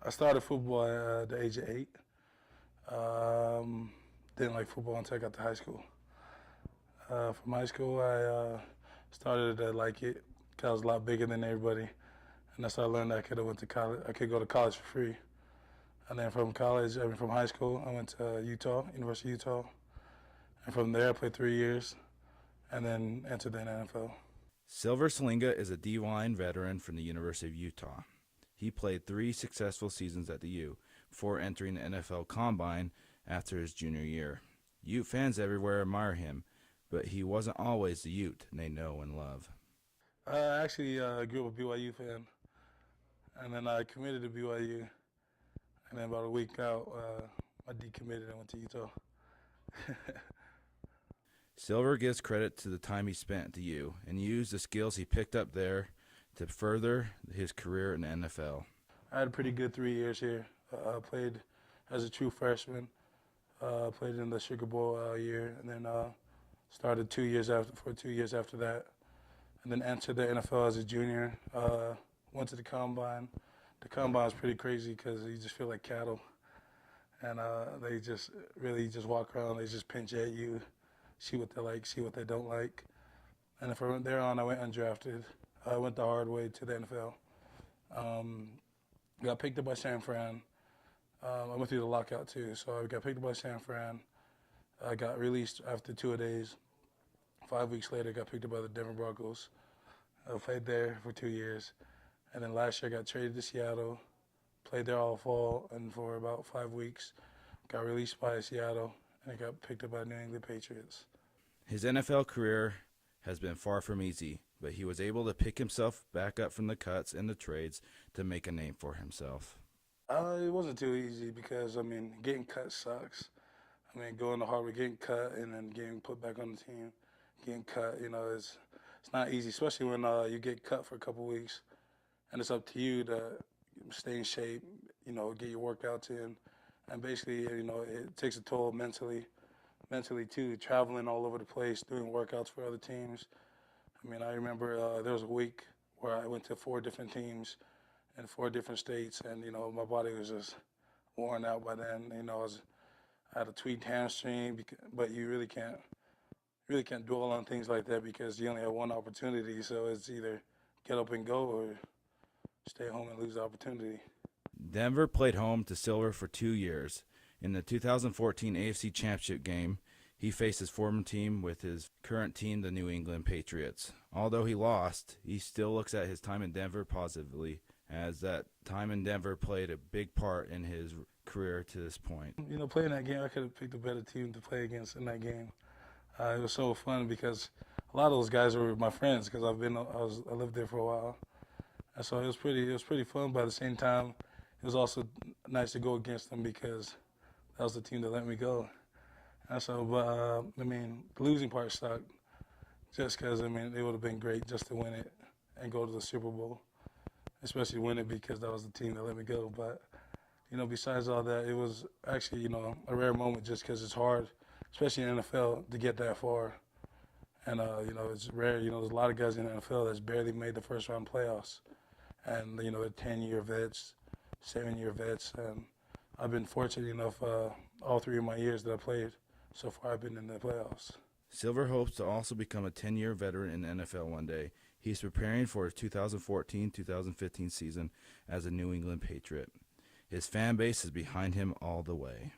I started football at the age of 8. Didn't like football until I got to high school. From high school, I started to like it because I was a lot bigger than everybody, and that's how I learned that I could have went to college. I could go to college for free. And then from college, from high school, I went to Utah, University of Utah, and from there I played 3 years, and then entered the NFL. Silver Slinga is a D-line veteran from the University of Utah. He played 3 successful seasons at the U before entering the NFL Combine after his junior year. Ute fans everywhere admire him, but he wasn't always the Ute they know and love. I actually grew up a BYU fan, and then I committed to BYU, and then about a week out, I decommitted and went to Utah. Silver gives credit to the time he spent at the U and used the skills he picked up there to further his career in the NFL. I had a pretty good 3 years here. I played as a true freshman, played in the Sugar Bowl year, and then started 2 years after that, and then entered the NFL as a junior. Went to the combine. The combine was pretty crazy because you just feel like cattle, and they just really just walk around. They just pinch at you, see what they like, see what they don't like, and then from there on, I went undrafted. I went the hard way to the NFL. Got picked up by San Fran. I went through the lockout too, so I got picked up by San Fran. I got released after 2 days. 5 weeks later, got picked up by the Denver Broncos. I played there for 2 years. And then last year, I got traded to Seattle, played there all fall, and for about 5 weeks, got released by Seattle, and I got picked up by New England Patriots. His NFL career has been far from easy, but he was able to pick himself back up from the cuts and the trades to make a name for himself. It wasn't too easy because, getting cut sucks. Going to Harvard, getting cut, and then getting put back on the team, getting cut, it's not easy, especially when you get cut for a couple weeks, and it's up to you to stay in shape, get your workouts in, and basically, it takes a toll mentally too, traveling all over the place, doing workouts for other teams. I remember there was a week where I went to 4 different teams in 4 different states, and my body was just worn out by then. I had a tweaked hamstring, but you really can't dwell on things like that because you only have one opportunity. So it's either get up and go or stay home and lose the opportunity. Denver played home to Silver for 2 years. In the 2014 AFC Championship game, he faced his former team with his current team, the New England Patriots. Although he lost, he still looks at his time in Denver positively, as that time in Denver played a big part in his career to this point. Playing that game, I could have picked a better team to play against in that game. It was so fun because a lot of those guys were my friends because I lived there for a while, and so it was pretty fun. But at the same time, it was also nice to go against them because that was the team that let me go. And so, but the losing part sucked just because it would have been great just to win it and go to the Super Bowl, especially win it because that was the team that let me go. But besides all that, it was actually a rare moment just because it's hard, especially in the NFL, to get that far. And it's rare. There's a lot of guys in the NFL that's barely made the first round playoffs, and they're 10-year vets, 7-year vets, and I've been fortunate enough all 3 of my years that I played. So far, I've been in the playoffs. Silver hopes to also become a 10-year veteran in the NFL one day. He's preparing for his 2014-2015 season as a New England Patriot. His fan base is behind him all the way.